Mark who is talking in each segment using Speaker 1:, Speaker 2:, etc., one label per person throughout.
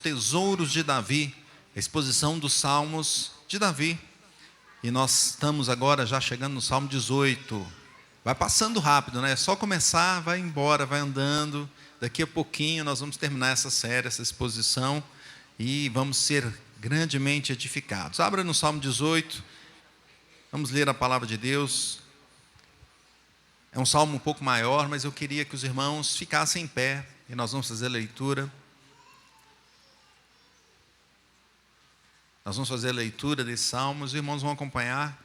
Speaker 1: Tesouros de Davi, a exposição dos Salmos de Davi. E nós estamos agora já chegando no Salmo 18. Vai passando rápido, né? É só começar, vai embora, vai andando. Daqui a pouquinho nós vamos terminar essa série, essa exposição, e vamos ser grandemente edificados. Abra no Salmo 18, vamos ler a palavra de Deus. É um salmo um pouco maior, mas eu queria que os irmãos ficassem em pé, e nós vamos fazer a leitura. Nós vamos fazer a leitura desse salmo, os irmãos vão acompanhar.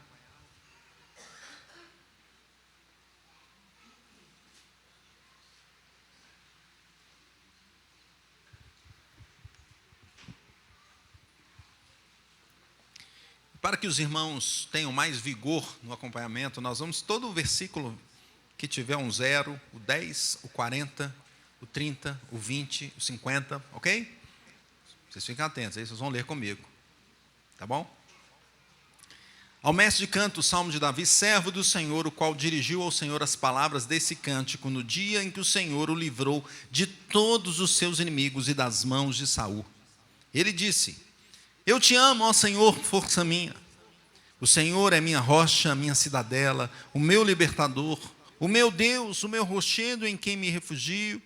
Speaker 1: Para que os irmãos tenham mais vigor no acompanhamento, nós vamos, todo o versículo que tiver um 0, o 10, o 40, o 30, o 20, o 50, ok? Vocês fiquem atentos, aí vocês vão ler comigo. Tá bom? Ao mestre de canto, o salmo de Davi, servo do Senhor, o qual dirigiu ao Senhor as palavras desse cântico no dia em que o Senhor o livrou de todos os seus inimigos e das mãos de Saul. Ele disse: eu te amo, ó Senhor, força minha. O Senhor é minha rocha, minha cidadela, o meu libertador, o meu Deus, o meu rochedo em quem me refugio,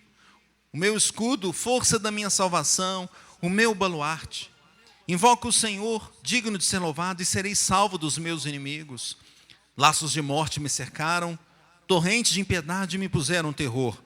Speaker 1: o meu escudo, força da minha salvação, o meu baluarte. Invoco o Senhor, digno de ser louvado, e serei salvo dos meus inimigos. Laços de morte me cercaram, torrentes de impiedade me puseram terror.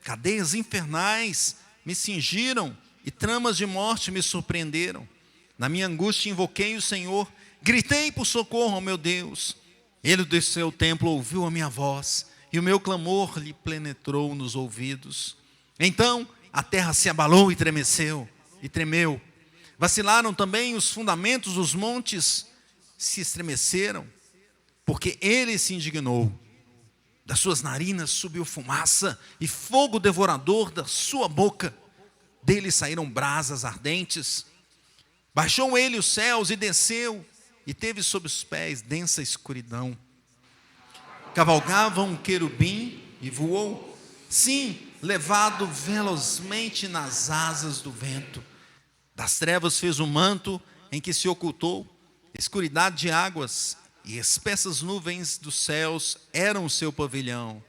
Speaker 1: Cadeias infernais me cingiram, e tramas de morte me surpreenderam. Na minha angústia invoquei o Senhor, gritei por socorro ao meu Deus. Ele do seu templo ouviu a minha voz, e o meu clamor lhe penetrou nos ouvidos. Então a terra se abalou e tremeu. Vacilaram também os fundamentos dos montes, se estremeceram, porque ele se indignou. Das suas narinas subiu fumaça, e fogo devorador da sua boca. Dele saíram brasas ardentes. Baixou ele os céus e desceu, e teve sob os pés densa escuridão. Cavalgava um querubim e voou, sim, levado velozmente nas asas do vento. Das trevas fez um manto em que se ocultou, escuridade de águas e espessas nuvens dos céus eram o seu pavilhão.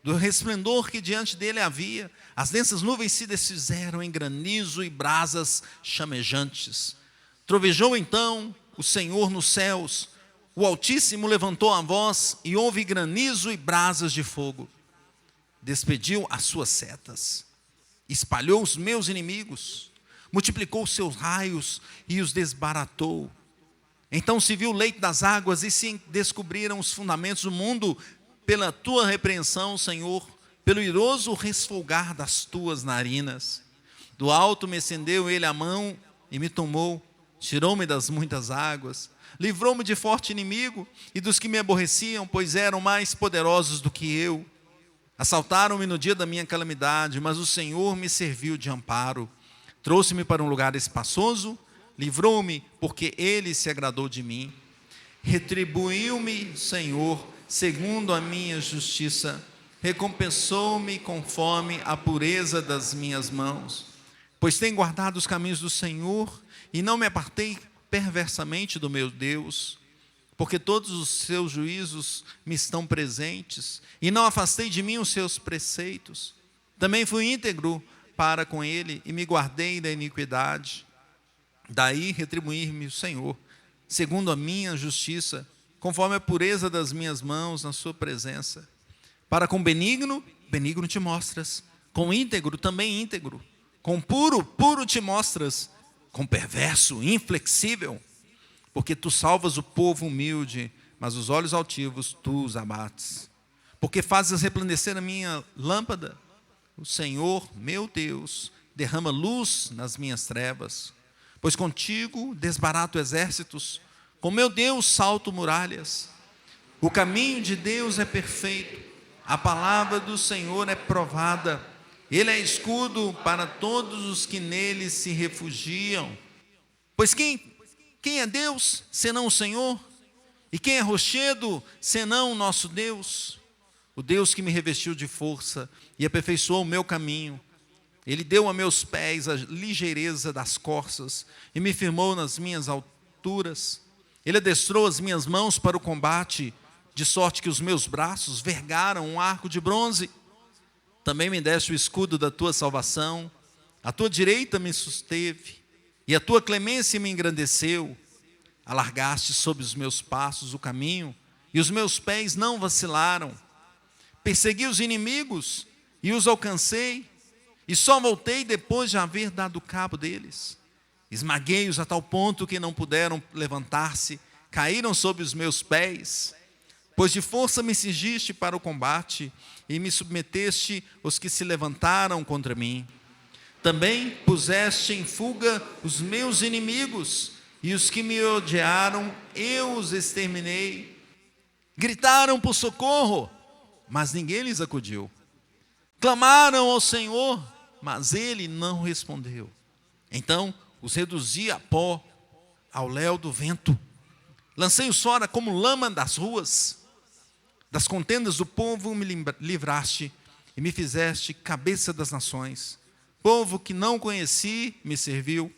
Speaker 1: Do resplendor que diante dele havia, as densas nuvens se desfizeram em granizo e brasas chamejantes. Trovejou então o Senhor nos céus, o Altíssimo levantou a voz e houve granizo e brasas de fogo. Despediu as suas setas, espalhou os meus inimigos, multiplicou os seus raios e os desbaratou. Então se viu o leito das águas e se descobriram os fundamentos do mundo. Pela tua repreensão, Senhor, pelo iroso resfolgar das tuas narinas. Do alto me estendeu ele a mão e me tomou, tirou-me das muitas águas, livrou-me de forte inimigo e dos que me aborreciam, pois eram mais poderosos do que eu. Assaltaram-me no dia da minha calamidade, mas o Senhor me serviu de amparo. Trouxe-me para um lugar espaçoso, livrou-me, porque ele se agradou de mim. Retribuiu-me, Senhor, segundo a minha justiça, recompensou-me conforme a pureza das minhas mãos. Pois tenho guardado os caminhos do Senhor, e não me apartei perversamente do meu Deus, porque todos os seus juízos me estão presentes, e não afastei de mim os seus preceitos. Também fui íntegro para com ele, e me guardei da iniquidade. Daí retribuir-me o Senhor, segundo a minha justiça, conforme a pureza das minhas mãos na sua presença. Para com benigno, benigno te mostras, com íntegro, também íntegro, com puro, puro te mostras, com perverso, inflexível, porque tu salvas o povo humilde, mas os olhos altivos tu os abates. Porque fazes resplandecer a minha lâmpada, o Senhor, meu Deus, derrama luz nas minhas trevas. Pois contigo desbarato exércitos, com meu Deus salto muralhas. O caminho de Deus é perfeito, a palavra do Senhor é provada. Ele é escudo para todos os que nele se refugiam. Pois quem é Deus, senão o Senhor? E quem é rochedo, senão o nosso Deus? O Deus que me revestiu de força e aperfeiçoou o meu caminho, Ele deu a meus pés a ligeireza das corças e me firmou nas minhas alturas. Ele adestrou as minhas mãos para o combate, de sorte que os meus braços vergaram um arco de bronze. Também me deste o escudo da tua salvação, a tua direita me susteve, e a tua clemência me engrandeceu. Alargaste sob os meus passos o caminho, e os meus pés não vacilaram. Persegui os inimigos e os alcancei, e só voltei depois de haver dado cabo deles. Esmaguei-os a tal ponto que não puderam levantar-se, caíram sob os meus pés. Pois de força me cingiste para o combate, e me submeteste os que se levantaram contra mim. Também puseste em fuga os meus inimigos, e os que me odiaram, eu os exterminei. Gritaram por socorro, mas ninguém lhes acudiu. Clamaram ao Senhor, mas Ele não respondeu. Então os reduzi a pó, ao léu do vento. Lancei-os fora como lama das ruas. Das contendas do povo me livraste, e me fizeste cabeça das nações. Povo que não conheci me serviu.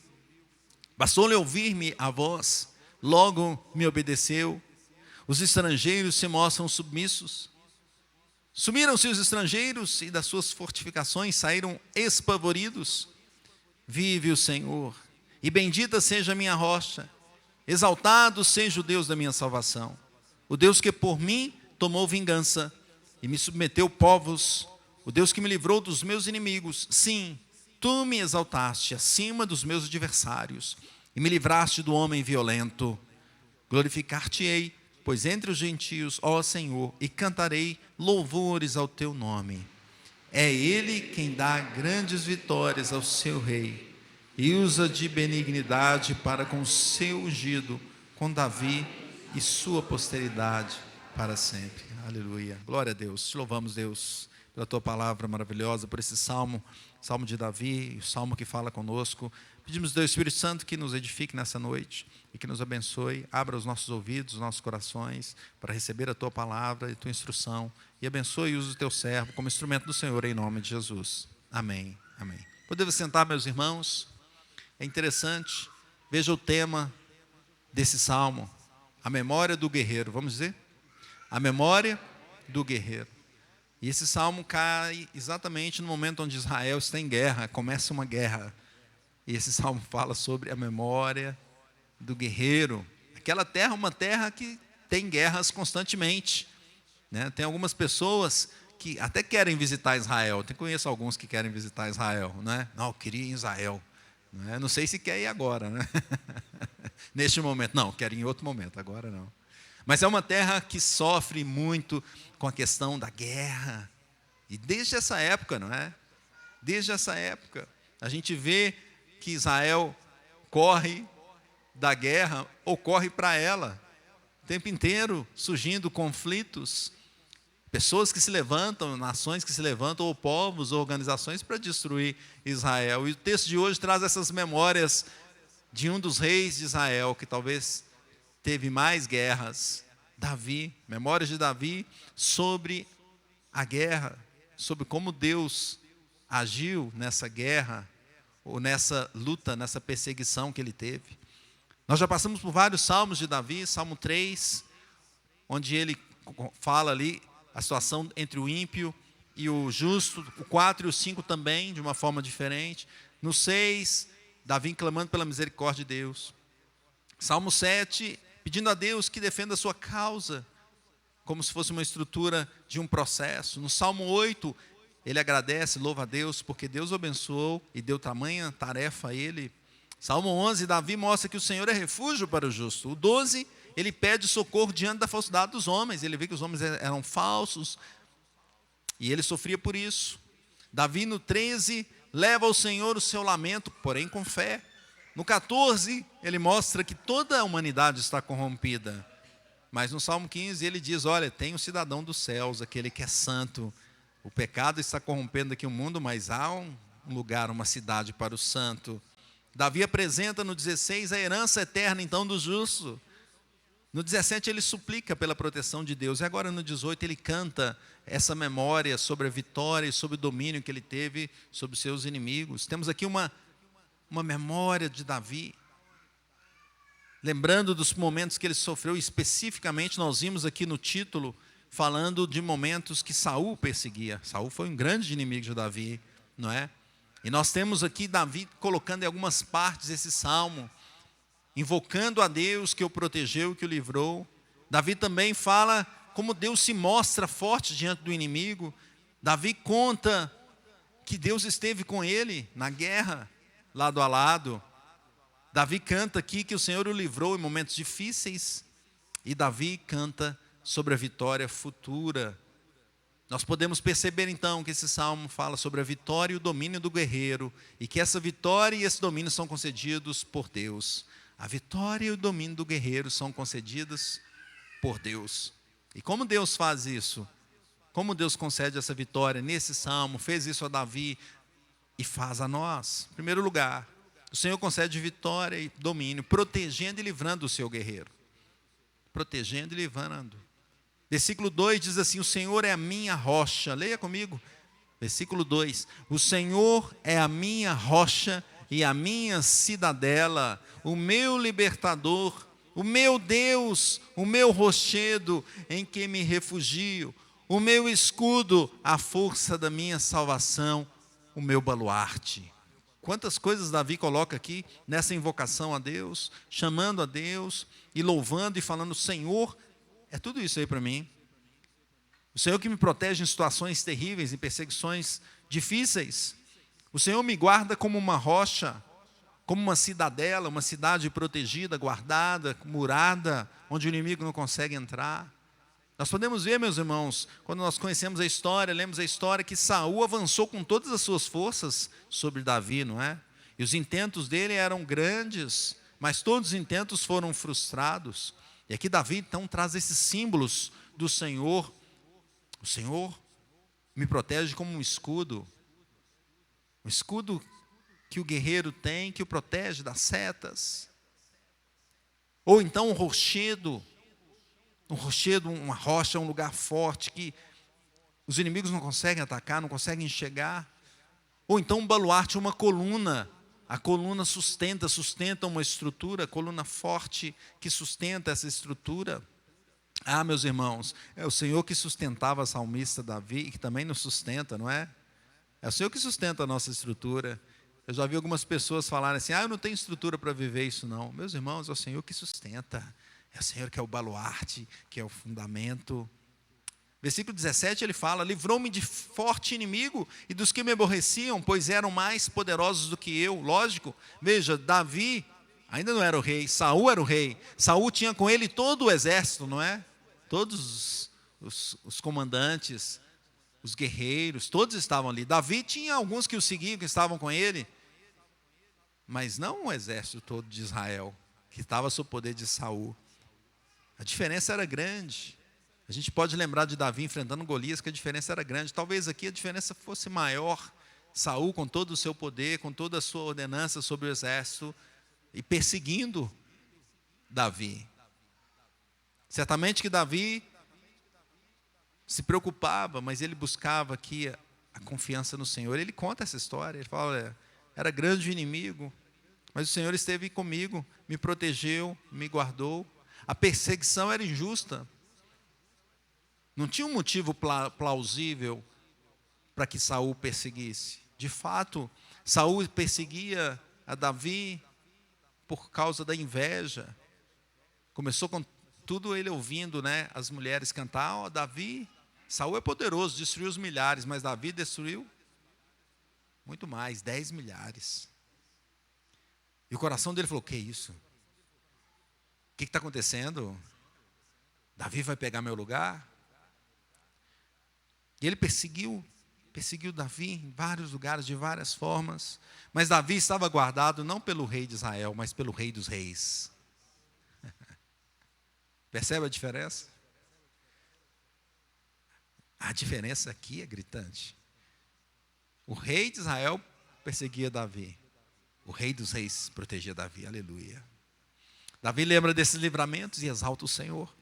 Speaker 1: Bastou-lhe ouvir-me a voz, logo me obedeceu. Os estrangeiros se mostram submissos. Sumiram-se os estrangeiros, e das suas fortificações saíram espavoridos. Vive o Senhor, e bendita seja a minha rocha. Exaltado seja o Deus da minha salvação. O Deus que por mim tomou vingança, e me submeteu povos. O Deus que me livrou dos meus inimigos. Sim, tu me exaltaste acima dos meus adversários, e me livraste do homem violento. Glorificar-te-ei, pois entre os gentios, ó Senhor, e cantarei louvores ao teu nome. É Ele quem dá grandes vitórias ao seu rei, e usa de benignidade para com o seu ungido, com Davi e sua posteridade para sempre. Aleluia. Glória a Deus. Te louvamos, Deus, pela tua palavra maravilhosa, por esse salmo, salmo de Davi, o salmo que fala conosco. Pedimos, Deus Espírito Santo, que nos edifique nessa noite e que nos abençoe. Abra os nossos ouvidos, os nossos corações para receber a tua palavra e a tua instrução, e abençoe e use o teu servo como instrumento do Senhor, em nome de Jesus. Amém. Amém. Podemos sentar, meus irmãos. É interessante, veja o tema desse salmo, a memória do guerreiro. Vamos dizer? A memória do guerreiro. E esse salmo cai exatamente no momento onde Israel está em guerra, começa uma guerra. E esse salmo fala sobre a memória do guerreiro. Aquela terra é uma terra que tem guerras constantemente, né? Tem algumas pessoas que até querem visitar Israel. Eu conheço alguns que querem visitar Israel, né? Não, eu queria ir em Israel. Não sei se quer ir agora, né? Neste momento. Não, quero ir em outro momento, agora não. Mas é uma terra que sofre muito com a questão da guerra. E desde essa época, não é? Desde essa época, a gente vê que Israel corre da guerra ou corre para ela. O tempo inteiro surgindo conflitos. Pessoas que se levantam, nações que se levantam, ou povos, ou organizações para destruir Israel. E o texto de hoje traz essas memórias de um dos reis de Israel, que talvez teve mais guerras, Davi, memórias de Davi sobre a guerra, sobre como Deus agiu nessa guerra, ou nessa luta, nessa perseguição que ele teve. Nós já passamos por vários salmos de Davi, Salmo 3, onde ele fala ali a situação entre o ímpio e o justo, o 4 e o 5 também, de uma forma diferente. No 6, Davi clamando pela misericórdia de Deus. Salmo 7, pedindo a Deus que defenda a sua causa, como se fosse uma estrutura de um processo. No Salmo 8, ele agradece, louva a Deus, porque Deus o abençoou e deu tamanha tarefa a ele. Salmo 11, Davi mostra que o Senhor é refúgio para o justo. O 12, ele pede socorro diante da falsidade dos homens. Ele vê que os homens eram falsos e ele sofria por isso. Davi, no 13, leva ao Senhor o seu lamento, porém com fé. No 14, ele mostra que toda a humanidade está corrompida. Mas no Salmo 15, ele diz, olha, tem um cidadão dos céus, aquele que é santo. O pecado está corrompendo aqui o mundo, mas há um lugar, uma cidade para o santo. Davi apresenta no 16 a herança eterna, então, do justo. No 17 ele suplica pela proteção de Deus. E agora no 18 ele canta essa memória sobre a vitória e sobre o domínio que ele teve sobre os seus inimigos. Temos aqui uma memória de Davi, lembrando dos momentos que ele sofreu. Especificamente nós vimos aqui no título, falando de momentos que Saul perseguia. Saul foi um grande inimigo de Davi, não é? E nós temos aqui Davi colocando em algumas partes esse salmo, invocando a Deus que o protegeu, que o livrou. Davi também fala como Deus se mostra forte diante do inimigo. Davi conta que Deus esteve com ele na guerra, lado a lado. Davi canta aqui que o Senhor o livrou em momentos difíceis. E Davi canta sobre a vitória futura. Nós podemos perceber então que esse salmo fala sobre a vitória e o domínio do guerreiro, e que essa vitória e esse domínio são concedidos por Deus. A vitória e o domínio do guerreiro são concedidos por Deus. E como Deus faz isso? Como Deus concede essa vitória nesse salmo? Fez isso a Davi e faz a nós. Em primeiro lugar, o Senhor concede vitória e domínio, protegendo e livrando o seu guerreiro. Protegendo e livrando. Versículo 2 diz assim: o Senhor é a minha rocha. Leia comigo. Versículo 2: o Senhor é a minha rocha e a minha cidadela, o meu libertador, o meu Deus, o meu rochedo em que me refugio, o meu escudo, a força da minha salvação, o meu baluarte. Quantas coisas Davi coloca aqui nessa invocação a Deus, chamando a Deus e louvando e falando: Senhor, é tudo isso aí para mim. O Senhor que me protege em situações terríveis, em perseguições difíceis. O Senhor me guarda como uma rocha, como uma cidadela, uma cidade protegida, guardada, murada, onde o inimigo não consegue entrar. Nós podemos ver, meus irmãos, quando nós conhecemos a história, lemos a história, que Saul avançou com todas as suas forças sobre Davi, não é? E os intentos dele eram grandes, mas todos os intentos foram frustrados. E aqui Davi então traz esses símbolos do Senhor. O Senhor me protege como um escudo que o guerreiro tem, que o protege das setas. Ou então um rochedo, uma rocha, um lugar forte que os inimigos não conseguem atacar, não conseguem chegar. Ou então um baluarte, uma coluna. A coluna sustenta uma estrutura, a coluna forte que sustenta essa estrutura. Ah, meus irmãos, é o Senhor que sustentava a salmista Davi e que também nos sustenta, não é? É o Senhor que sustenta a nossa estrutura. Eu já vi algumas pessoas falarem assim: eu não tenho estrutura para viver isso não. Meus irmãos, é o Senhor que sustenta. É o Senhor que é o baluarte, que é o fundamento. Versículo 17 ele fala: livrou-me de forte inimigo e dos que me aborreciam, pois eram mais poderosos do que eu. Lógico, veja, Davi ainda não era o rei, Saul era o rei. Saul tinha com ele todo o exército, não é? Todos os comandantes, os guerreiros, todos estavam ali. Davi tinha alguns que o seguiam, que estavam com ele, mas não o exército todo de Israel, que estava sob o poder de Saul. A diferença era grande. A gente pode lembrar de Davi enfrentando Golias, que a diferença era grande. Talvez aqui a diferença fosse maior. Saul com todo o seu poder, com toda a sua ordenança sobre o exército, e perseguindo Davi. Certamente que Davi se preocupava, mas ele buscava aqui a confiança no Senhor. Ele conta essa história, ele fala: olha, era grande o inimigo, mas o Senhor esteve comigo, me protegeu, me guardou. A perseguição era injusta. Não tinha um motivo plausível para que Saul perseguisse. De fato, Saul perseguia a Davi por causa da inveja. Começou com tudo ele ouvindo, né, as mulheres cantar: Davi, Saul é poderoso, destruiu os milhares, mas Davi destruiu muito mais, 10 milhares. E o coração dele falou: que isso? O que está acontecendo? Davi vai pegar meu lugar? E ele perseguiu Davi em vários lugares, de várias formas. Mas Davi estava guardado não pelo rei de Israel, mas pelo rei dos reis. Percebe a diferença? A diferença aqui é gritante. O rei de Israel perseguia Davi. O rei dos reis protegia Davi. Aleluia. Davi lembra desses livramentos e exalta o Senhor.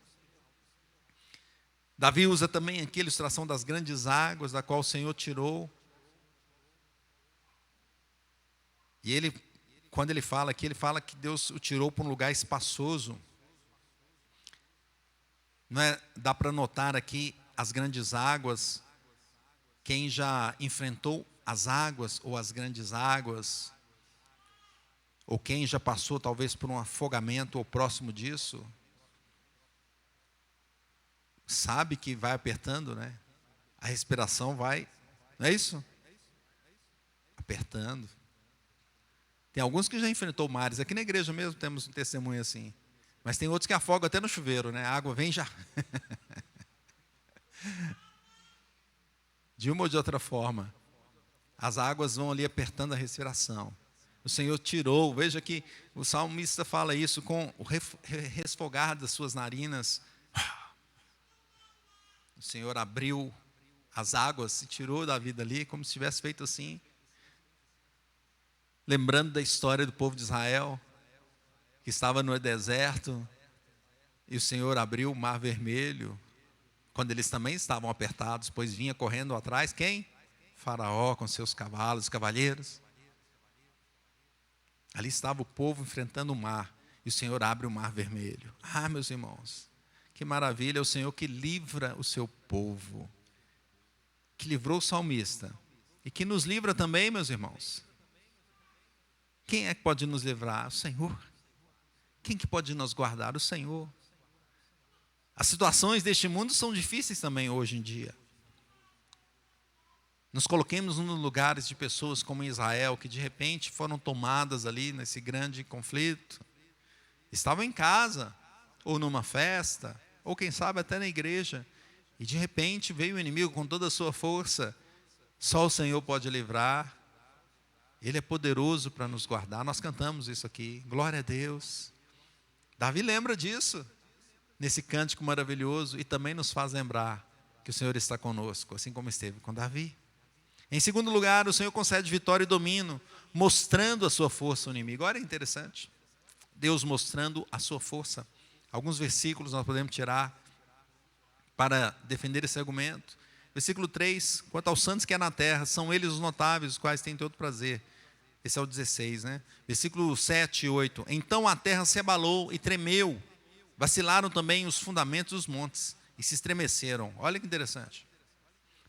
Speaker 1: Davi usa também aqui a ilustração das grandes águas, da qual o Senhor tirou. E ele, quando ele fala aqui, ele fala que Deus o tirou para um lugar espaçoso. Não é, dá para notar aqui as grandes águas. Quem já enfrentou as águas ou as grandes águas, ou quem já passou talvez por um afogamento ou próximo disso, sabe que vai apertando, né? A respiração vai, não é isso? Apertando. Tem alguns que já enfrentou mares. Aqui na igreja mesmo temos um testemunho assim. Mas tem outros que afogam até no chuveiro, né? A água vem já. De uma ou de outra forma, as águas vão ali apertando a respiração. O Senhor tirou, veja que o salmista fala isso com o resfogar das suas narinas. O Senhor abriu as águas e tirou da vida ali, como se tivesse feito assim. Lembrando da história do povo de Israel, que estava no deserto, e o Senhor abriu o mar vermelho, quando eles também estavam apertados, pois vinha correndo atrás, quem? Faraó com seus cavalos, cavalheiros. Ali estava o povo enfrentando o mar, e o Senhor abre o mar vermelho. Ah, meus irmãos, que maravilha, é o Senhor que livra o seu povo, que livrou o salmista, e que nos livra também, meus irmãos. Quem é que pode nos livrar? O Senhor. Quem que pode nos guardar? O Senhor. As situações deste mundo são difíceis também hoje em dia. Nos coloquemos nos lugares de pessoas como Israel, que de repente foram tomadas ali nesse grande conflito. Estavam em casa, ou numa festa, ou quem sabe até na igreja, e de repente veio o inimigo com toda a sua força. Só o Senhor pode livrar. Ele é poderoso para nos guardar. Nós cantamos isso aqui, glória a Deus. Davi lembra disso, nesse cântico maravilhoso, e também nos faz lembrar que o Senhor está conosco, assim como esteve com Davi. Em segundo lugar, o Senhor concede vitória e domínio, mostrando a sua força ao inimigo. Olha, é interessante, Deus mostrando a sua força. Alguns versículos nós podemos tirar para defender esse argumento. Versículo 3, quanto aos santos que há na terra, são eles os notáveis, os quais têm todo prazer. Esse é o 16, né? Versículo 7 e 8. Então a terra se abalou e tremeu. Vacilaram também os fundamentos dos montes e se estremeceram. Olha que interessante.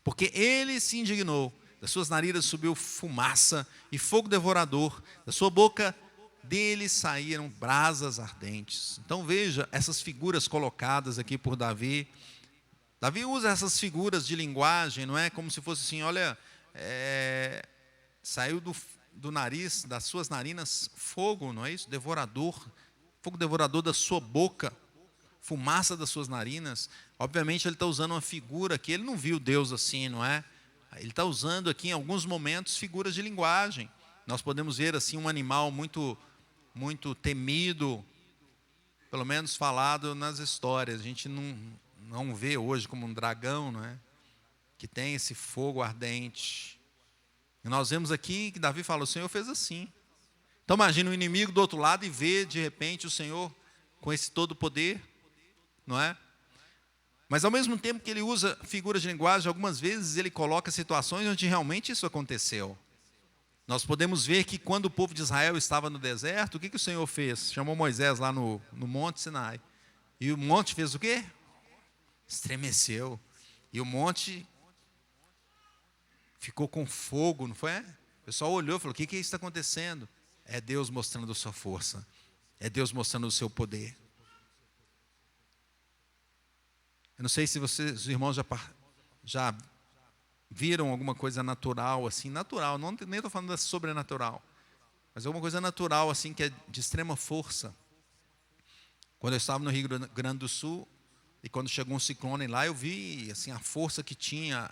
Speaker 1: Porque ele se indignou. Das suas narinas subiu fumaça e fogo devorador. Da sua boca dele saíram brasas ardentes. Então veja essas figuras colocadas aqui por Davi. Davi usa essas figuras de linguagem, não é? Como se fosse assim, olha, saiu do nariz, das suas narinas, fogo, não é isso? Devorador, fogo devorador da sua boca, fumaça das suas narinas. Obviamente ele está usando uma figura que ele não viu Deus assim, não é? Ele está usando aqui em alguns momentos figuras de linguagem. Nós podemos ver assim um animal muito, muito temido, pelo menos falado nas histórias. A gente não vê hoje como um dragão, não é? Que tem esse fogo ardente. E nós vemos aqui que Davi fala, o Senhor fez assim. Então imagina o inimigo do outro lado e vê de repente o Senhor com esse todo poder, não é? Mas ao mesmo tempo que ele usa figuras de linguagem, algumas vezes ele coloca situações onde realmente isso aconteceu. Nós podemos ver que quando o povo de Israel estava no deserto, o que o Senhor fez? Chamou Moisés lá no Monte Sinai. E o monte fez o quê? Estremeceu. E o monte ficou com fogo, não foi? O pessoal olhou e falou, o que isso está acontecendo? É Deus mostrando a sua força. É Deus mostrando o seu poder. Eu não sei se vocês, os irmãos, já viram alguma coisa natural, assim, natural, nem estou falando da sobrenatural, mas alguma coisa natural, assim, que é de extrema força. Quando eu estava no Rio Grande do Sul, e quando chegou um ciclone lá, eu vi, assim, a força que tinha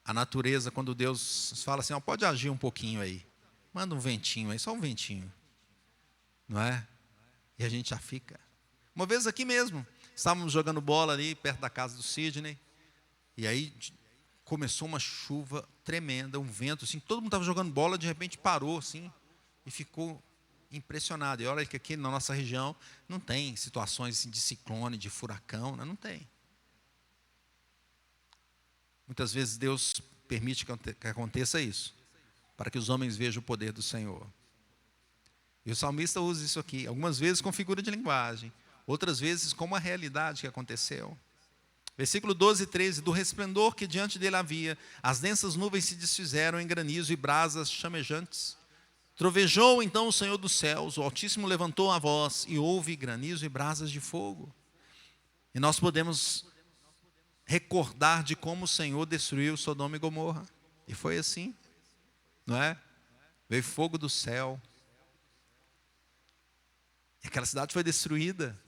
Speaker 1: a natureza, quando Deus fala assim, pode agir um pouquinho aí, manda um ventinho aí, só um ventinho, não é? E a gente já fica. Uma vez aqui mesmo, estávamos jogando bola ali perto da casa do Sidney, e aí começou uma chuva tremenda, um vento, assim, todo mundo estava jogando bola, de repente parou, assim, e ficou impressionado. E olha que aqui na nossa região não tem situações assim de ciclone, de furacão, né? Não tem. Muitas vezes Deus permite que aconteça isso, para que os homens vejam o poder do Senhor. E o salmista usa isso aqui, algumas vezes com figura de linguagem, outras vezes como a realidade que aconteceu. Versículo 12 e 13, do resplendor que diante dele havia, as densas nuvens se desfizeram em granizo e brasas chamejantes. Trovejou então o Senhor dos céus, o Altíssimo levantou a voz e houve granizo e brasas de fogo. E nós podemos recordar de como o Senhor destruiu Sodoma e Gomorra. E foi assim, não é? Veio fogo do céu. E aquela cidade foi destruída.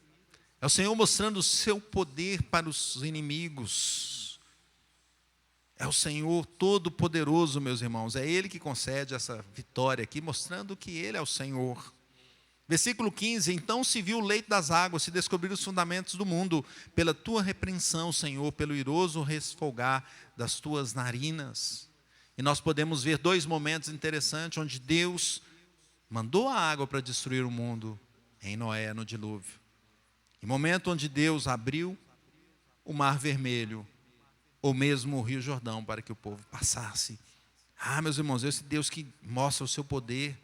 Speaker 1: É o Senhor mostrando o seu poder para os inimigos. É o Senhor Todo-Poderoso, meus irmãos. É Ele que concede essa vitória aqui, mostrando que Ele é o Senhor. Versículo 15, então se viu o leito das águas, se descobriram os fundamentos do mundo, pela tua repreensão, Senhor, pelo iroso resfolgar das tuas narinas. E nós podemos ver dois momentos interessantes, onde Deus mandou a água para destruir o mundo, em Noé, no dilúvio. E momento onde Deus abriu o mar vermelho, ou mesmo o rio Jordão, para que o povo passasse. Meus irmãos, esse Deus que mostra o seu poder,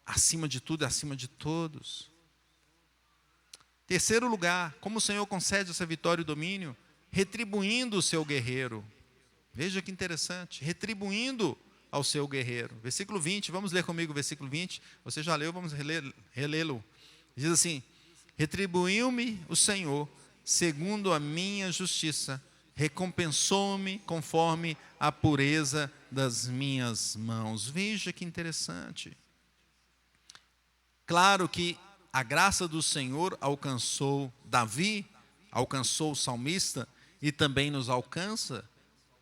Speaker 1: acima de tudo e acima de todos. Terceiro lugar, como o Senhor concede essa vitória e domínio? Retribuindo o seu guerreiro. Veja que interessante, retribuindo ao seu guerreiro. Versículo 20, vamos ler comigo o versículo 20. Você já leu, vamos relê-lo. Diz assim, retribuiu-me o Senhor, segundo a minha justiça, recompensou-me conforme a pureza das minhas mãos. Veja que interessante. Claro que a graça do Senhor alcançou Davi, alcançou o salmista e também nos alcança,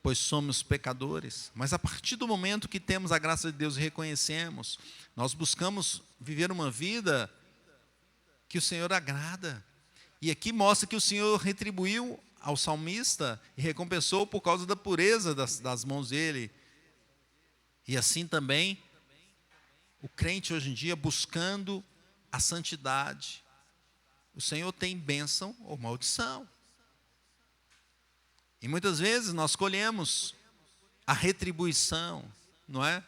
Speaker 1: pois somos pecadores. Mas a partir do momento que temos a graça de Deus e reconhecemos, nós buscamos viver uma vida que o Senhor agrada. E aqui mostra que o Senhor retribuiu ao salmista e recompensou por causa da pureza das mãos dele. E assim também o crente hoje em dia buscando a santidade. O Senhor tem bênção ou maldição. E muitas vezes nós colhemos a retribuição, não é?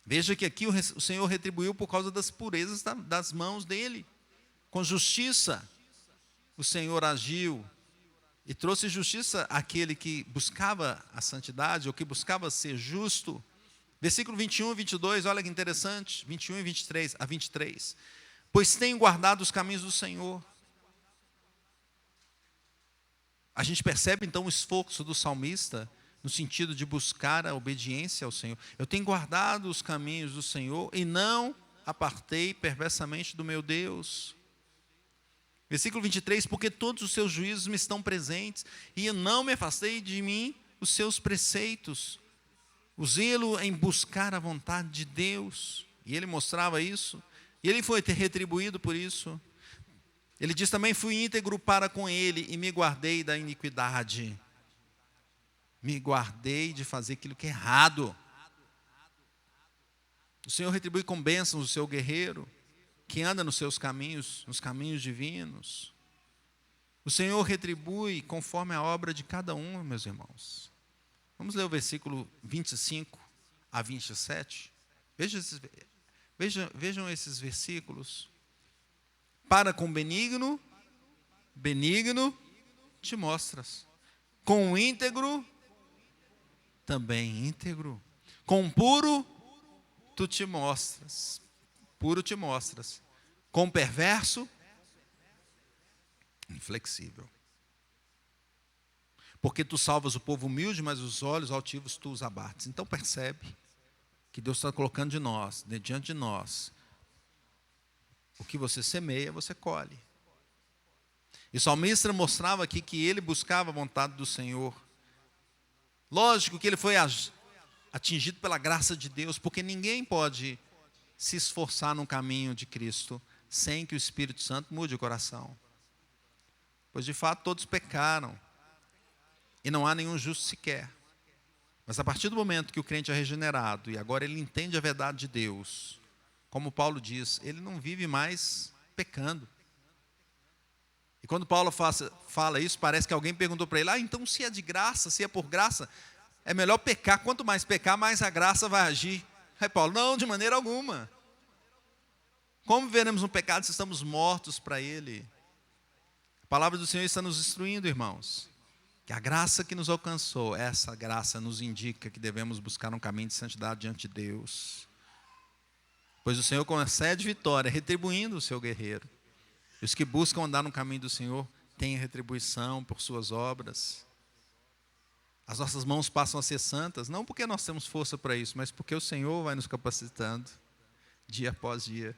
Speaker 1: Veja que aqui o Senhor retribuiu por causa das purezas das mãos dele. Com justiça, o Senhor agiu e trouxe justiça àquele que buscava a santidade, ou que buscava ser justo. Versículo 21 e 22, olha que interessante, 21 e 23 a 23. Pois tenho guardado os caminhos do Senhor. A gente percebe então o esforço do salmista, no sentido de buscar a obediência ao Senhor. Eu tenho guardado os caminhos do Senhor e não apartei perversamente do meu Deus. Versículo 23, porque todos os seus juízos me estão presentes, e eu não me afastei de mim os seus preceitos. O zelo em buscar a vontade de Deus, e ele mostrava isso, e ele foi retribuído por isso. Ele diz também, fui íntegro para com ele, e me guardei da iniquidade. Me guardei de fazer aquilo que é errado. O Senhor retribui com bênçãos o seu guerreiro, que anda nos seus caminhos, nos caminhos divinos. O Senhor retribui conforme a obra de cada um, meus irmãos. Vamos ler o versículo 25 a 27. Vejam esses versículos. Para com benigno te mostras. Com íntegro, também íntegro. Com puro, tu te mostras. Puro te mostras. Com perverso, inflexível. Porque tu salvas o povo humilde, mas os olhos altivos tu os abates. Então percebe que Deus está colocando diante de nós. O que você semeia, você colhe. E o salmista mostrava aqui que ele buscava a vontade do Senhor. Lógico que ele foi atingido pela graça de Deus, porque ninguém pode se esforçar no caminho de Cristo sem que o Espírito Santo mude o coração. Pois de fato todos pecaram e não há nenhum justo sequer. Mas a partir do momento que o crente é regenerado e agora ele entende a verdade de Deus, como Paulo diz, ele não vive mais pecando. E quando Paulo fala isso, parece que alguém perguntou para ele, então se é de graça, se é por graça, é melhor pecar, quanto mais pecar, mais a graça vai agir. Aí Paulo, não, de maneira alguma. Como veremos no pecado se estamos mortos para ele? A palavra do Senhor está nos instruindo, irmãos, que a graça que nos alcançou, essa graça nos indica que devemos buscar um caminho de santidade diante de Deus. Pois o Senhor concede vitória, retribuindo o seu guerreiro. E os que buscam andar no caminho do Senhor têm retribuição por suas obras. As nossas mãos passam a ser santas, não porque nós temos força para isso, mas porque o Senhor vai nos capacitando, dia após dia.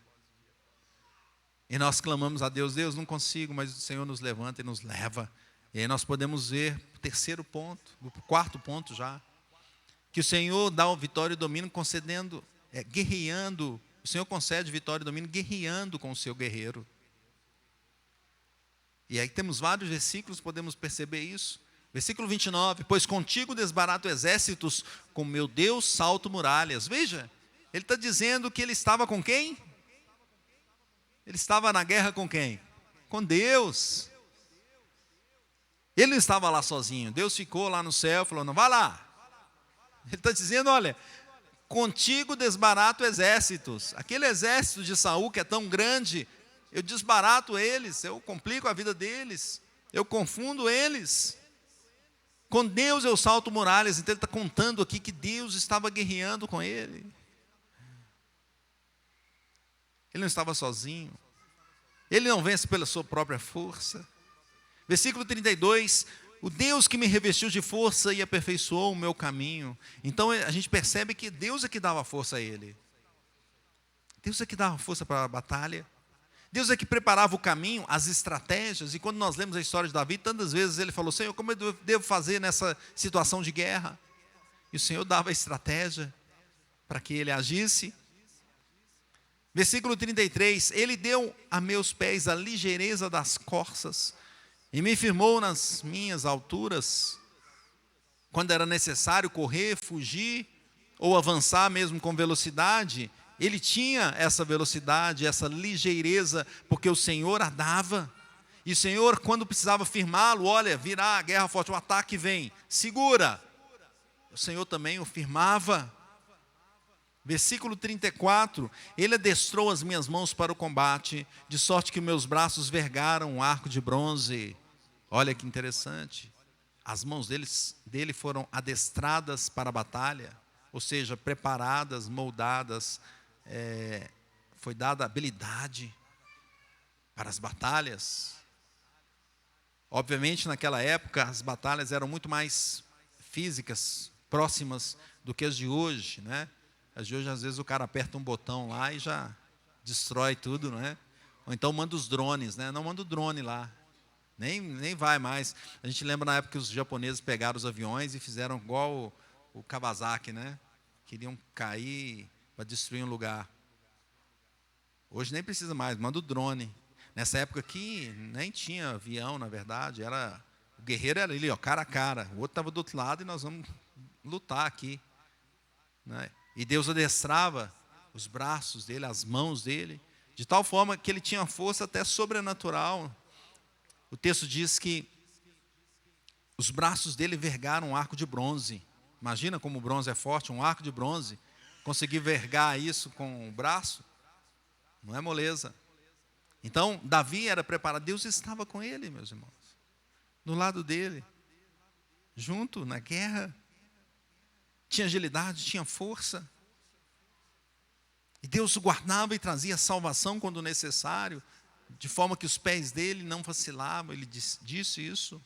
Speaker 1: E nós clamamos a Deus, Deus, não consigo, mas o Senhor nos levanta e nos leva. E aí nós podemos ver o terceiro ponto, o quarto ponto já, que o Senhor dá o vitória e domínio concedendo, guerreando. O Senhor concede vitória e domínio guerreando com o seu guerreiro. E aí temos vários versículos, podemos perceber isso. Versículo 29, pois contigo desbarato exércitos, com meu Deus salto muralhas. Veja, ele está dizendo que ele estava com quem? Ele estava na guerra com quem? Com Deus. Ele não estava lá sozinho, Deus ficou lá no céu, falou, não, vai lá. Ele está dizendo, olha, contigo desbarato exércitos. Aquele exército de Saul que é tão grande, eu desbarato eles, eu complico a vida deles, eu confundo eles. Com Deus eu salto muralhas. Então ele está contando aqui que Deus estava guerreando com ele. Ele não estava sozinho. Ele não vence pela sua própria força. Versículo 32, o Deus que me revestiu de força e aperfeiçoou o meu caminho. Então a gente percebe que Deus é que dava força a ele. Deus é que dava força para a batalha. Deus é que preparava o caminho, as estratégias. E quando nós lemos a história de Davi, tantas vezes ele falou, Senhor, como eu devo fazer nessa situação de guerra? E o Senhor dava a estratégia para que ele agisse. Versículo 33, ele deu a meus pés a ligeireza das corças e me firmou nas minhas alturas. Quando era necessário correr, fugir ou avançar mesmo com velocidade, ele tinha essa velocidade, essa ligeireza, porque o Senhor a dava. E o Senhor, quando precisava firmá-lo, olha, virá a guerra forte, o ataque vem, segura. O Senhor também o firmava. Versículo 34, ele adestrou as minhas mãos para o combate, de sorte que meus braços vergaram um arco de bronze. Olha que interessante, as mãos dele foram adestradas para a batalha, ou seja, preparadas, moldadas, foi dada habilidade para as batalhas. Obviamente naquela época as batalhas eram muito mais físicas, próximas do que as de hoje, né? As de hoje, às vezes, o cara aperta um botão lá e já destrói tudo, não é? Ou então manda os drones, né? Não manda o drone lá. Nem vai mais. A gente lembra na época que os japoneses pegaram os aviões e fizeram igual o Kawasaki, né? Queriam cair para destruir um lugar. Hoje nem precisa mais, manda o drone. Nessa época aqui, nem tinha avião, na verdade. O guerreiro era ali, ó, cara a cara. O outro estava do outro lado e nós vamos lutar aqui, né? E Deus adestrava os braços dele, as mãos dele, de tal forma que ele tinha força até sobrenatural. O texto diz que os braços dele vergaram um arco de bronze. Imagina como o bronze é forte, um arco de bronze. Conseguir vergar isso com o braço, não é moleza. Então, Davi era preparado, Deus estava com ele, meus irmãos, do lado dele, junto na guerra. Tinha agilidade, tinha força. E Deus o guardava e trazia salvação quando necessário, de forma que os pés dele não vacilavam. Ele disse isso.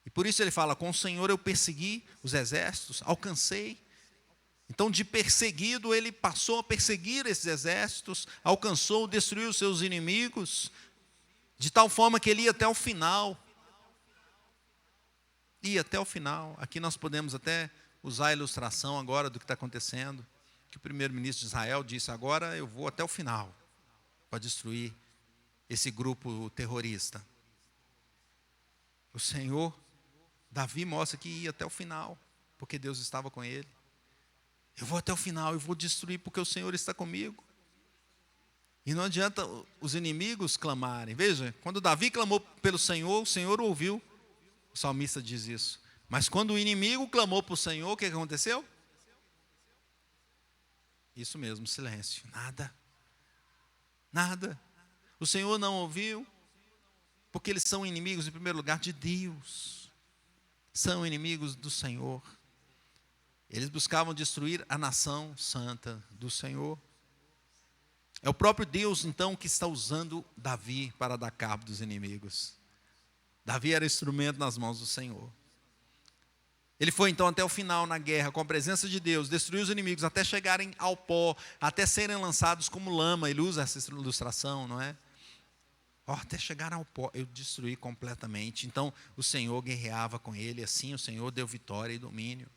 Speaker 1: E por isso ele fala, com o Senhor eu persegui os exércitos, alcancei. Então de perseguido ele passou a perseguir esses exércitos, alcançou, destruiu os seus inimigos, de tal forma que ele ia até o final. Ia até o final. Aqui nós podemos até usar a ilustração agora do que está acontecendo, que o primeiro-ministro de Israel disse, agora eu vou até o final, para destruir esse grupo terrorista. O Senhor, Davi mostra que ia até o final, porque Deus estava com ele. Eu vou até o final, eu vou destruir, porque o Senhor está comigo. E não adianta os inimigos clamarem. Veja, quando Davi clamou pelo Senhor, o Senhor ouviu. O salmista diz isso. Mas quando o inimigo clamou para o Senhor, o que aconteceu? Isso mesmo, silêncio. Nada. Nada. O Senhor não ouviu, porque eles são inimigos, em primeiro lugar, de Deus. São inimigos do Senhor. Eles buscavam destruir a nação santa do Senhor. É o próprio Deus, então, que está usando Davi para dar cabo dos inimigos. Davi era instrumento nas mãos do Senhor. Ele foi, então, até o final na guerra, com a presença de Deus, destruiu os inimigos até chegarem ao pó, até serem lançados como lama. Ele usa essa ilustração, não é? Até chegar ao pó, eu destruí completamente. Então, o Senhor guerreava com ele, assim o Senhor deu vitória e domínio.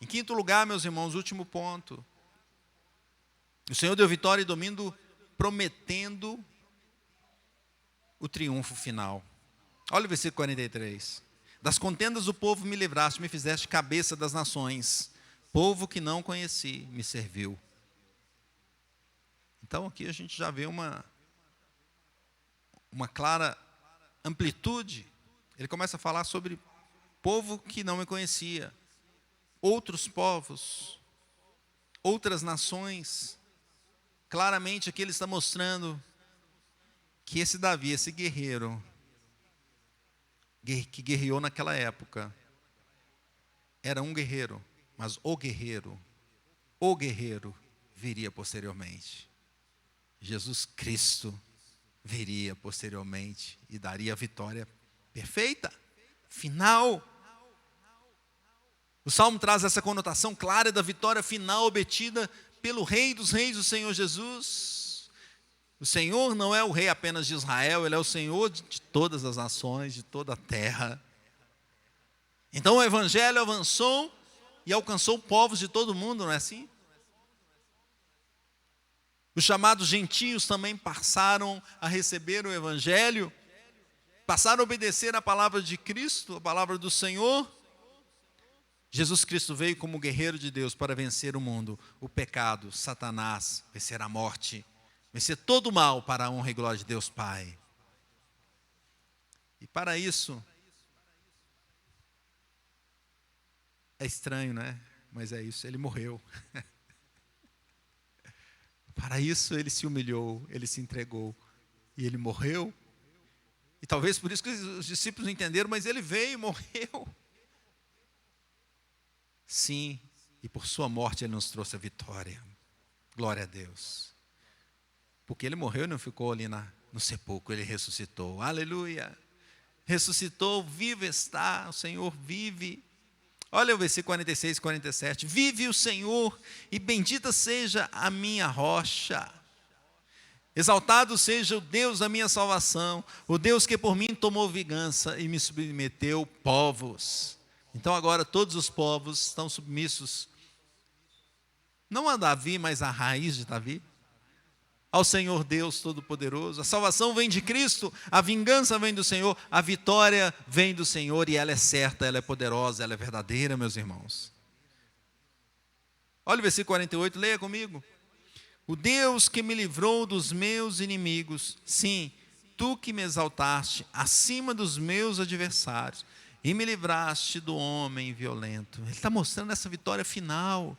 Speaker 1: Em quinto lugar, meus irmãos, último ponto. O Senhor deu vitória e domínio, prometendo o triunfo final. Olha o versículo 43. Das contendas do povo me livraste, me fizeste cabeça das nações. Povo que não conheci, me serviu. Então aqui a gente já vê uma clara amplitude. Ele começa a falar sobre povo que não me conhecia. Outros povos, outras nações. Claramente aqui ele está mostrando que esse Davi, esse guerreiro, que guerreou naquela época, era um guerreiro, mas o guerreiro viria posteriormente. Jesus Cristo viria posteriormente e daria a vitória perfeita, final. O Salmo traz essa conotação clara da vitória final obtida pelo Rei dos Reis, o Senhor Jesus. O Senhor não é o Rei apenas de Israel, Ele é o Senhor de todas as nações, de toda a terra. Então o Evangelho avançou e alcançou povos de todo o mundo, não é assim? Os chamados gentios também passaram a receber o Evangelho, passaram a obedecer a palavra de Cristo, a palavra do Senhor. Jesus Cristo veio como guerreiro de Deus para vencer o mundo, o pecado, Satanás, vencer a morte, vencer todo o mal para a honra e glória de Deus Pai. E para isso, é estranho, né? Mas é isso, ele morreu. Para isso ele se humilhou, ele se entregou e ele morreu. E talvez por isso que os discípulos não entenderam, mas ele veio e morreu. Sim, e por sua morte ele nos trouxe a vitória. Glória a Deus. Porque ele morreu e não ficou ali no sepulcro, ele ressuscitou. Aleluia. Ressuscitou, vivo está, o Senhor vive. Olha o versículo 46 e 47. Vive o Senhor e bendita seja a minha rocha. Exaltado seja o Deus da minha salvação, o Deus que por mim tomou vingança e me submeteu povos. Então agora todos os povos estão submissos, não a Davi, mas à raiz de Davi, ao Senhor Deus Todo-Poderoso. A salvação vem de Cristo, a vingança vem do Senhor, a vitória vem do Senhor e ela é certa, ela é poderosa, ela é verdadeira, meus irmãos. Olha o versículo 48, leia comigo. O Deus que me livrou dos meus inimigos, sim, tu que me exaltaste acima dos meus adversários e me livraste do homem violento. Ele está mostrando essa vitória final.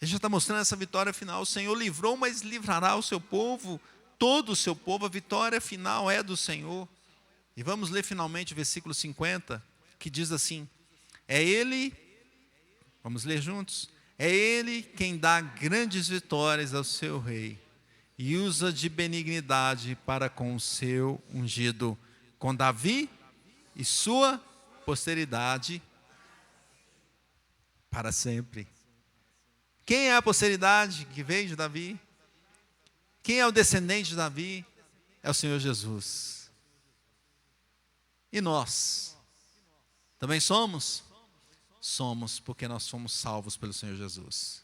Speaker 1: Ele já está mostrando essa vitória final. O Senhor livrou, mas livrará o seu povo, todo o seu povo. A vitória final é do Senhor. E vamos ler finalmente o versículo 50, que diz assim: é Ele, vamos ler juntos, é Ele quem dá grandes vitórias ao seu rei e usa de benignidade para com o seu ungido, com Davi e sua posteridade para sempre. Quem é a posteridade que veio de Davi? Quem é o descendente de Davi? É o Senhor Jesus. E nós? Também somos? Somos, porque nós fomos salvos pelo Senhor Jesus.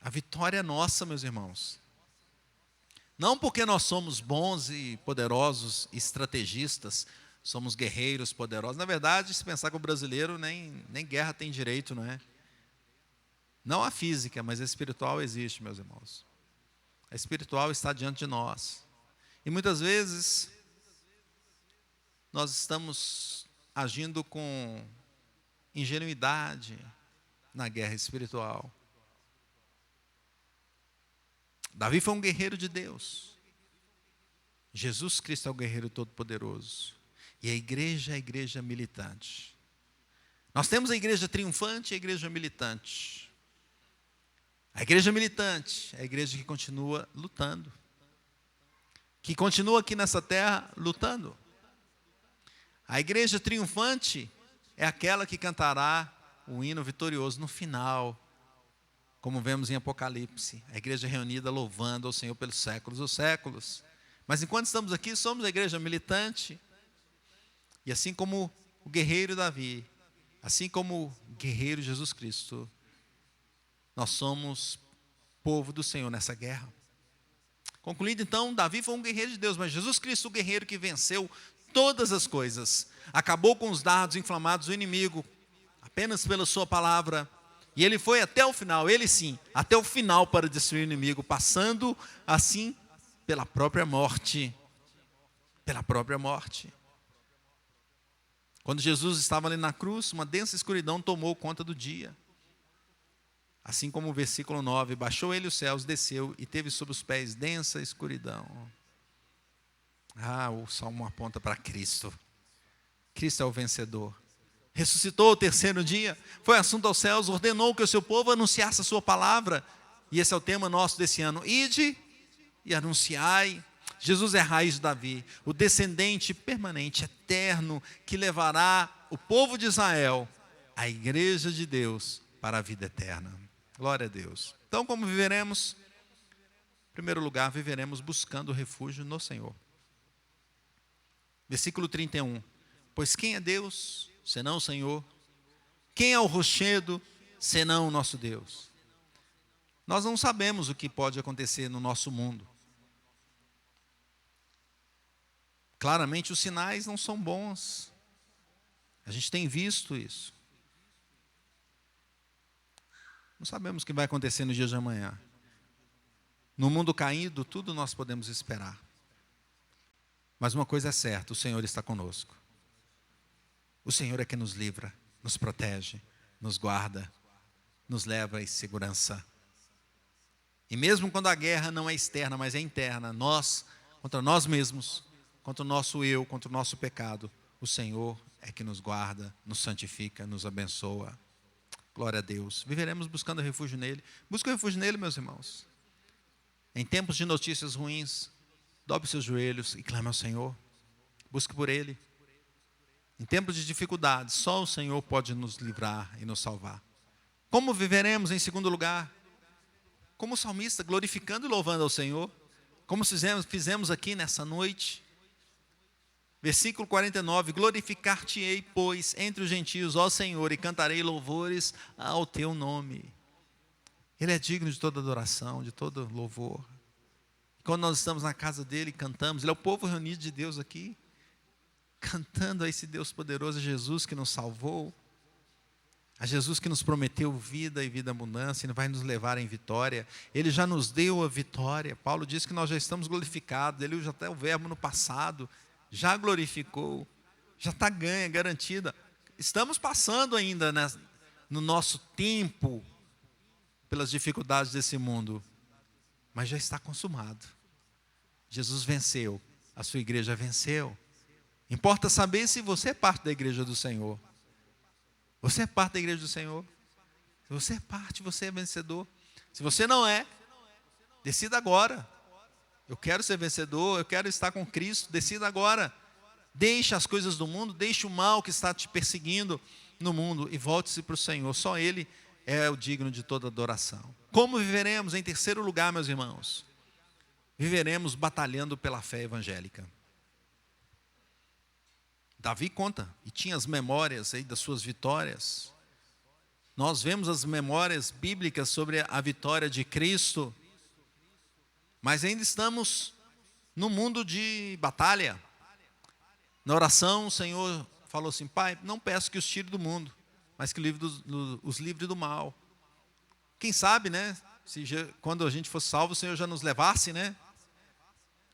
Speaker 1: A vitória é nossa, meus irmãos. Não porque nós somos bons e poderosos, estrategistas, somos guerreiros poderosos. Na verdade, se pensar que o brasileiro nem guerra tem direito, não é? Não a física, mas a espiritual existe, meus irmãos. A espiritual está diante de nós. E muitas vezes nós estamos agindo com ingenuidade na guerra espiritual. Davi foi um guerreiro de Deus. Jesus Cristo é o guerreiro todo-poderoso. E a igreja é a igreja militante. Nós temos a igreja triunfante e a igreja militante. A igreja militante é a igreja que continua lutando. Que continua aqui nessa terra lutando. A igreja triunfante é aquela que cantará o hino vitorioso no final, como vemos em Apocalipse. A igreja reunida louvando ao Senhor pelos séculos dos séculos. Mas enquanto estamos aqui, somos a igreja militante. E assim como o guerreiro Davi, assim como o guerreiro Jesus Cristo, nós somos povo do Senhor nessa guerra. Concluindo então, Davi foi um guerreiro de Deus, mas Jesus Cristo, o guerreiro que venceu todas as coisas, acabou com os dardos inflamados do inimigo, apenas pela sua palavra, e ele foi até o final, ele sim, até o final para destruir o inimigo, passando assim pela própria morte. Pela própria morte. Quando Jesus estava ali na cruz, uma densa escuridão tomou conta do dia. Assim como o versículo 9, baixou ele os céus, desceu e teve sob os pés densa escuridão. O Salmo aponta para Cristo. Cristo é o vencedor. Ressuscitou o terceiro dia, foi assunto aos céus, ordenou que o seu povo anunciasse a sua palavra. E esse é o tema nosso desse ano. Ide e anunciai. Jesus é a raiz de Davi, o descendente permanente, eterno, que levará o povo de Israel, a igreja de Deus, para a vida eterna. Glória a Deus. Então, como viveremos? Em primeiro lugar, viveremos buscando refúgio no Senhor. Versículo 31. Pois quem é Deus, senão o Senhor? Quem é o rochedo, senão o nosso Deus? Nós não sabemos o que pode acontecer no nosso mundo. Claramente os sinais não são bons. A gente tem visto isso. Não sabemos o que vai acontecer no dia de amanhã. No mundo caído, tudo nós podemos esperar. Mas uma coisa é certa, o Senhor está conosco. O Senhor é que nos livra, nos protege, nos guarda, nos leva em segurança. E mesmo quando a guerra não é externa, mas é interna, nós, contra nós mesmos, contra o nosso eu, contra o nosso pecado, o Senhor é que nos guarda, nos santifica, nos abençoa. Glória a Deus. Viveremos buscando refúgio nele. Busque refúgio nele, meus irmãos. Em tempos de notícias ruins, dobre seus joelhos e clame ao Senhor. Busque por ele. Em tempos de dificuldades, só o Senhor pode nos livrar e nos salvar. Como viveremos em segundo lugar? Como salmista, glorificando e louvando ao Senhor. Como fizemos aqui nessa noite. Versículo 49, glorificar-te-ei, pois, entre os gentios, ó Senhor, e cantarei louvores ao teu nome. Ele é digno de toda adoração, de todo louvor. Quando nós estamos na casa dele, cantamos, ele é o povo reunido de Deus aqui, cantando a esse Deus poderoso, a Jesus que nos salvou, a Jesus que nos prometeu vida e vida abundância, e vai nos levar em vitória. Ele já nos deu a vitória. Paulo diz que nós já estamos glorificados, ele usa até o verbo no passado, já glorificou, já está ganha, garantida. Estamos passando ainda no nosso tempo pelas dificuldades desse mundo, mas já está consumado. Jesus venceu, a sua igreja venceu. Importa saber se você é parte da igreja do Senhor. Você é parte da igreja do Senhor? Se você é parte, você é vencedor. Se você não é, decida agora. Eu quero ser vencedor, eu quero estar com Cristo, decida agora. Deixe as coisas do mundo, deixe o mal que está te perseguindo no mundo e volte-se para o Senhor. Só Ele é o digno de toda adoração. Como viveremos? Em terceiro lugar, meus irmãos, viveremos batalhando pela fé evangélica. Davi conta, e tinha as memórias aí das suas vitórias. Nós vemos as memórias bíblicas sobre a vitória de Cristo, mas ainda estamos no mundo de batalha. Na oração, o Senhor falou assim: Pai, não peço que os tire do mundo, mas que os livre do mal. Quem sabe, né? Quando a gente fosse salvo, o Senhor já nos levasse, né?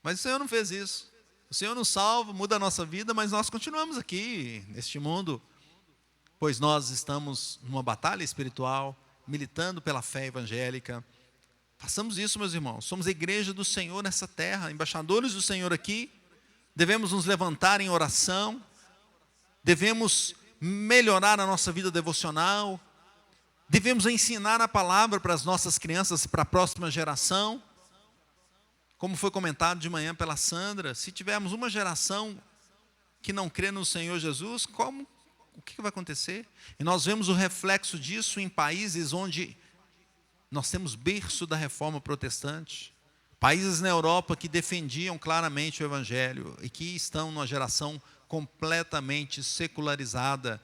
Speaker 1: Mas o Senhor não fez isso. O Senhor nos salva, muda a nossa vida, mas nós continuamos aqui, neste mundo, pois nós estamos numa batalha espiritual, militando pela fé evangélica. Façamos isso, meus irmãos. Somos a igreja do Senhor nessa terra, embaixadores do Senhor aqui. Devemos nos levantar em oração. Devemos melhorar a nossa vida devocional. Devemos ensinar a palavra para as nossas crianças, para a próxima geração. Como foi comentado de manhã pela Sandra, se tivermos uma geração que não crê no Senhor Jesus, o que vai acontecer? E nós vemos o reflexo disso em países onde nós temos berço da reforma protestante. Países na Europa que defendiam claramente o Evangelho e que estão numa geração completamente secularizada.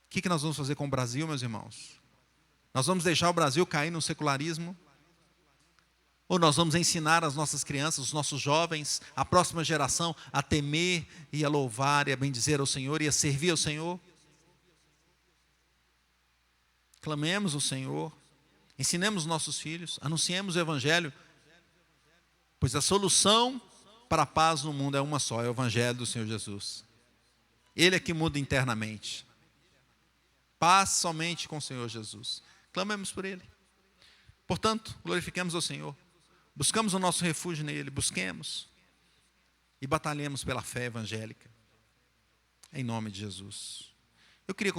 Speaker 1: O que nós vamos fazer com o Brasil, meus irmãos? Nós vamos deixar o Brasil cair no secularismo? Ou nós vamos ensinar as nossas crianças, os nossos jovens, a próxima geração, a temer e a louvar e a bendizer ao Senhor e a servir ao Senhor? Clamemos ao Senhor, ensinemos nossos filhos, anunciemos o Evangelho, pois a solução para a paz no mundo é uma só, é o Evangelho do Senhor Jesus. Ele é que muda internamente. Paz somente com o Senhor Jesus. Clamemos por Ele. Portanto, glorifiquemos ao Senhor. Buscamos o nosso refúgio nele, busquemos e batalhemos pela fé evangélica, em nome de Jesus. Eu queria